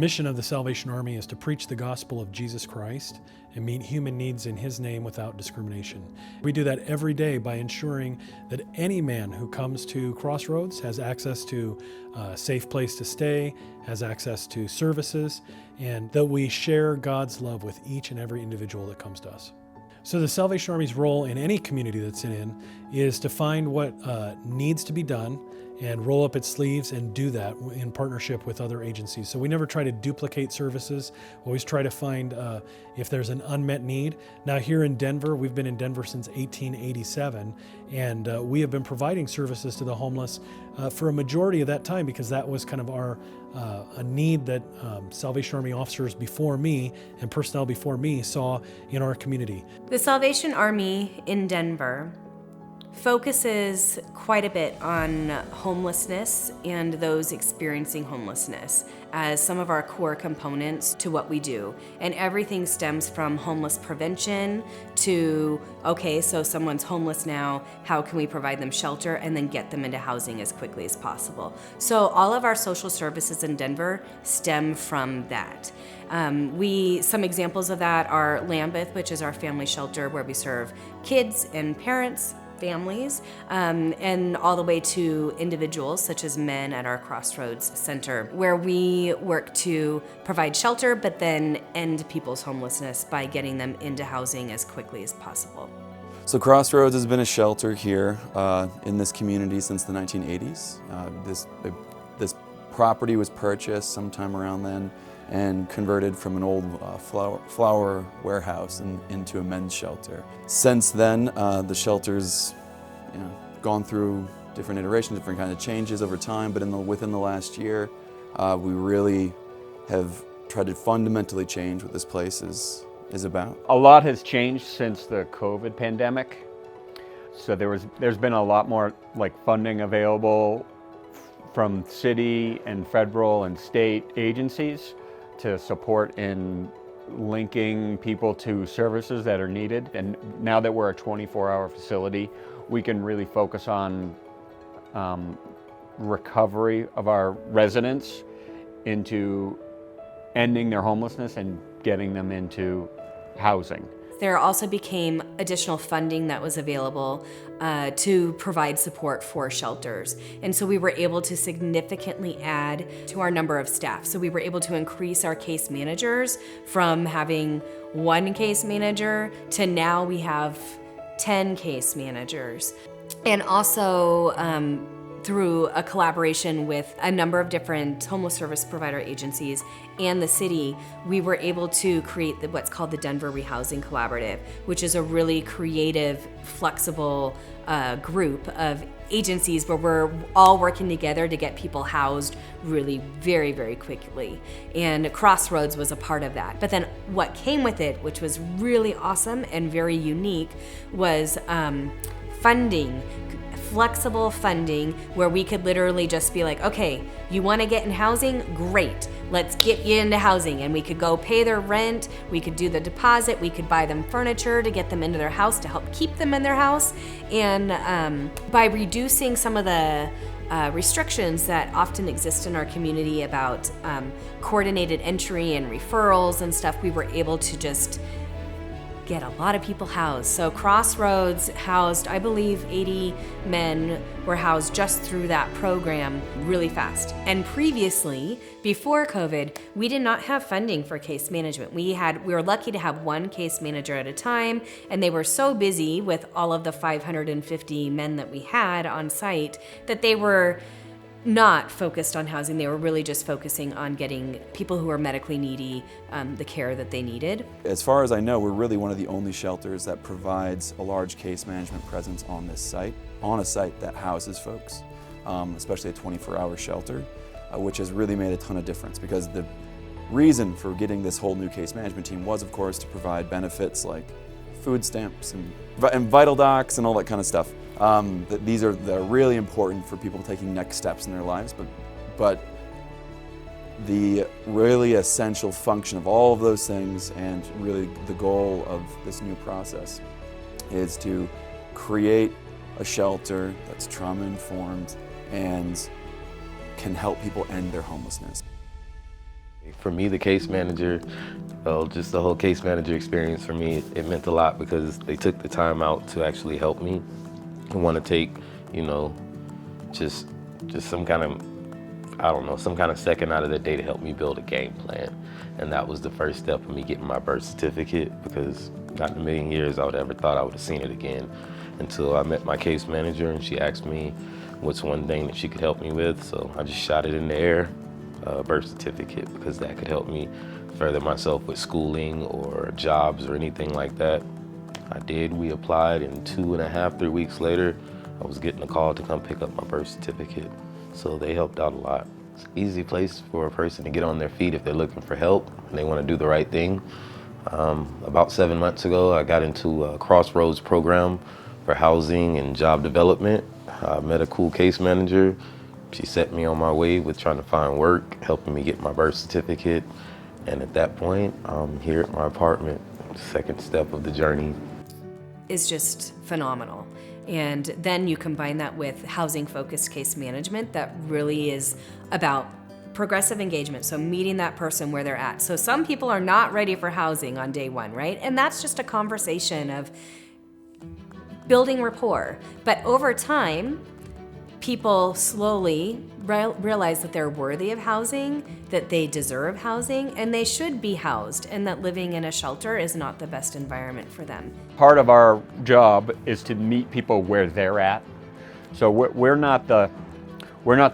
mission of the Salvation Army is to preach the gospel of Jesus Christ and meet human needs in His name without discrimination. We do that every day by ensuring that any man who comes to Crossroads has access to a safe place to stay, has access to services, and that we share God's love with each and every individual that comes to us. So the Salvation Army's role in any community that's in is to find what needs to be done and roll up its sleeves and do that in partnership with other agencies. So we never try to duplicate services, always try to find if there's an unmet need. Now here in Denver, we've been in Denver since 1887, and we have been providing services to the homeless for a majority of that time because that was kind of our a need that Salvation Army officers before me and personnel before me saw in our community. The Salvation Army in Denver focuses quite a bit on homelessness and those experiencing homelessness as some of our core components to what we do. And everything stems from homeless prevention to, okay, so someone's homeless now, how can we provide them shelter and then get them into housing as quickly as possible? So all of our social services in Denver stem from that. Some examples of that are Lambeth, which is our family shelter where we serve kids and parents, families, and all the way to individuals such as men at our Crossroads Center, where we work to provide shelter but then end people's homelessness by getting them into housing as quickly as possible. So Crossroads has been a shelter here in this community since the 1980s. This property was purchased sometime around then and converted from an old flower warehouse into a men's shelter. Since then, the shelter's gone through different iterations, different kinds of changes over time, but within the last year, we really have tried to fundamentally change what this place is about. A lot has changed since the COVID pandemic. So there's been a lot more funding available from city and federal and state agencies to support in linking people to services that are needed. And now that we're a 24-hour facility, we can really focus on recovery of our residents into ending their homelessness and getting them into housing. There also became additional funding that was available to provide support for shelters. And so we were able to significantly add to our number of staff. So we were able to increase our case managers from having one case manager to now we have 10 case managers. And also through a collaboration with a number of different homeless service provider agencies and the city, we were able to create what's called the Denver Rehousing Collaborative, which is a really creative, flexible group of agencies where we're all working together to get people housed really very, very quickly. And Crossroads was a part of that. But then what came with it, which was really awesome and very unique, was funding. Flexible funding where we could literally just be like, okay, you want to get in housing? Great, let's get you into housing. And we could go pay their rent, we could do the deposit, we could buy them furniture to get them into their house to help keep them in their house. And by reducing some of the restrictions that often exist in our community about coordinated entry and referrals and stuff, we were able to just get a lot of people housed. So Crossroads housed, I believe 80 men were housed just through that program really fast. And previously, before COVID, we did not have funding for case management. We were lucky to have one case manager at a time, and they were so busy with all of the 550 men that we had on site that they were not focused on housing. They were really just focusing on getting people who are medically needy the care that they needed. As far as I know, we're really one of the only shelters that provides a large case management presence on this site, on a site that houses folks, especially a 24-hour shelter, which has really made a ton of difference because the reason for getting this whole new case management team was, of course, to provide benefits like food stamps and vital docs and all that kind of stuff. They're really important for people taking next steps in their lives, but the really essential function of all of those things and really the goal of this new process is to create a shelter that's trauma-informed and can help people end their homelessness. For me, the case manager, well, just the whole case manager experience for me, it meant a lot because they took the time out to actually help me. I want to take, you know, just some kind of, I don't know, some kind of second out of the day to help me build a game plan. And that was the first step of me getting my birth certificate, because not in a million years I would ever thought I would have seen it again until I met my case manager and she asked me what's one thing that she could help me with. So I just shot it in the air, birth certificate, because that could help me further myself with schooling or jobs or anything like that. I did. We applied, and 2.5, 3 weeks later, I was getting a call to come pick up my birth certificate. So they helped out a lot. It's an easy place for a person to get on their feet if they're looking for help and they want to do the right thing. About 7 months ago, I got into a Crossroads program for housing and job development. I met a cool case manager. She set me on my way with trying to find work, helping me get my birth certificate. And at that point, I'm here at my apartment. The second step of the journey is just phenomenal. And then you combine that with housing-focused case management that really is about progressive engagement, so meeting that person where they're at. So some people are not ready for housing on day one, right? And that's just a conversation of building rapport. But over time, people slowly realize that they're worthy of housing, that they deserve housing, and they should be housed, and that living in a shelter is not the best environment for them. Part of our job is to meet people where they're at. So we're not the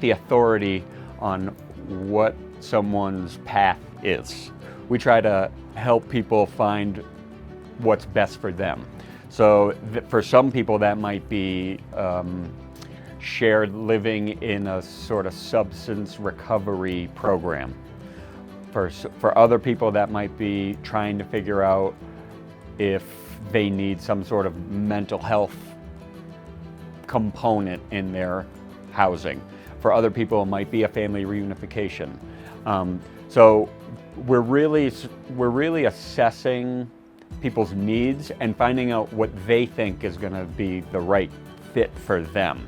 authority on what someone's path is. We try to help people find what's best for them. So for some people that might be shared living in a sort of substance recovery program. For other people that might be trying to figure out if they need some sort of mental health component in their housing. For other people, it might be a family reunification. So we're really assessing people's needs and finding out what they think is going to be the right fit for them.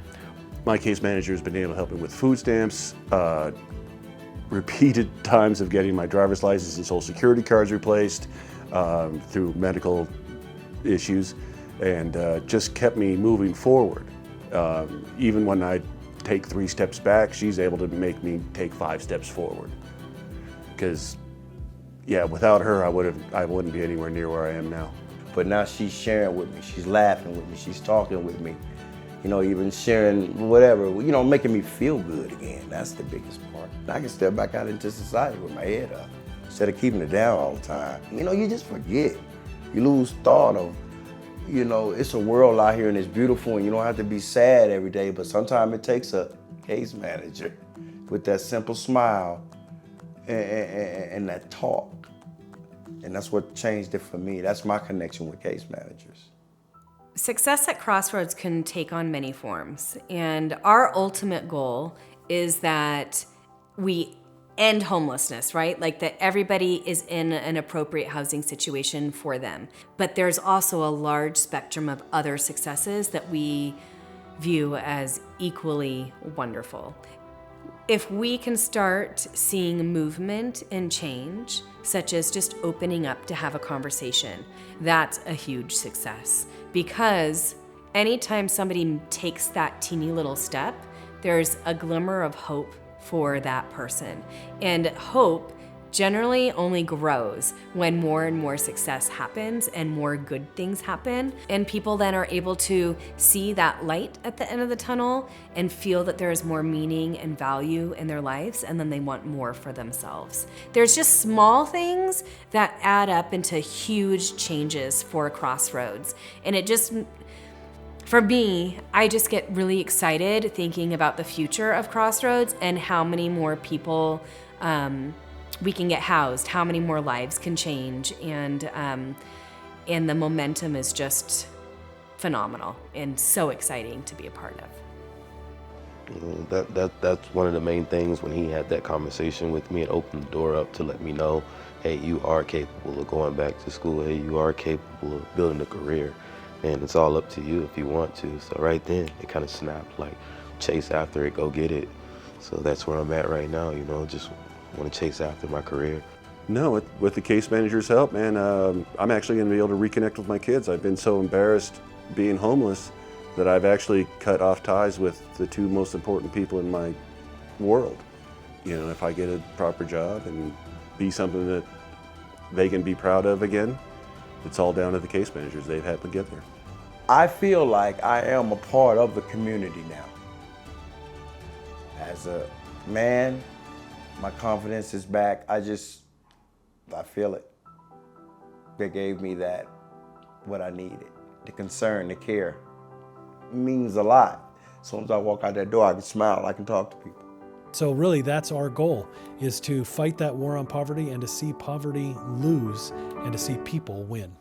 My case manager has been able to help me with food stamps, repeated times of getting my driver's license and social security cards replaced through medical issues, and just kept me moving forward. Even when I take 3 steps back, she's able to make me take 5 steps forward. Because, yeah, without her, I wouldn't be anywhere near where I am now. But now she's sharing with me, she's laughing with me, she's talking with me. You know, even sharing whatever, you know, making me feel good again. That's the biggest part. I can step back out into society with my head up instead of keeping it down all the time. You know, you just forget. You lose thought of, you know, it's a world out here and it's beautiful and you don't have to be sad every day, but sometimes it takes a case manager with that simple smile and that talk. And that's what changed it for me. That's my connection with case managers. Success at Crossroads can take on many forms, and our ultimate goal is that we end homelessness, right? Like that everybody is in an appropriate housing situation for them. But there's also a large spectrum of other successes that we view as equally wonderful. If we can start seeing movement and change, such as just opening up to have a conversation, that's a huge success. Because anytime somebody takes that teeny little step, there's a glimmer of hope for that person. And hope generally only grows when more and more success happens and more good things happen. And people then are able to see that light at the end of the tunnel and feel that there is more meaning and value in their lives, and then they want more for themselves. There's just small things that add up into huge changes for Crossroads. And it just, for me, I just get really excited thinking about the future of Crossroads and how many more people we can get housed, how many more lives can change, and the momentum is just phenomenal and so exciting to be a part of. You know, that's one of the main things when he had that conversation with me. It opened the door up to let me know, hey, you are capable of going back to school. Hey, you are capable of building a career. And it's all up to you if you want to. So right then, it kind of snapped, like, chase after it, go get it. So that's where I'm at right now, you know, just want to chase after my career. No, with the case manager's help, man, I'm actually going to be able to reconnect with my kids. I've been so embarrassed being homeless that I've actually cut off ties with the two most important people in my world. You know, if I get a proper job and be something that they can be proud of again, it's all down to the case managers. They've had to get there. I feel like I am a part of the community now. As a man, my confidence is back. I feel it. They gave me that, what I needed. The concern, the care. It means a lot. As soon as I walk out that door, I can smile, I can talk to people. So really, that's our goal, is to fight that war on poverty and to see poverty lose and to see people win.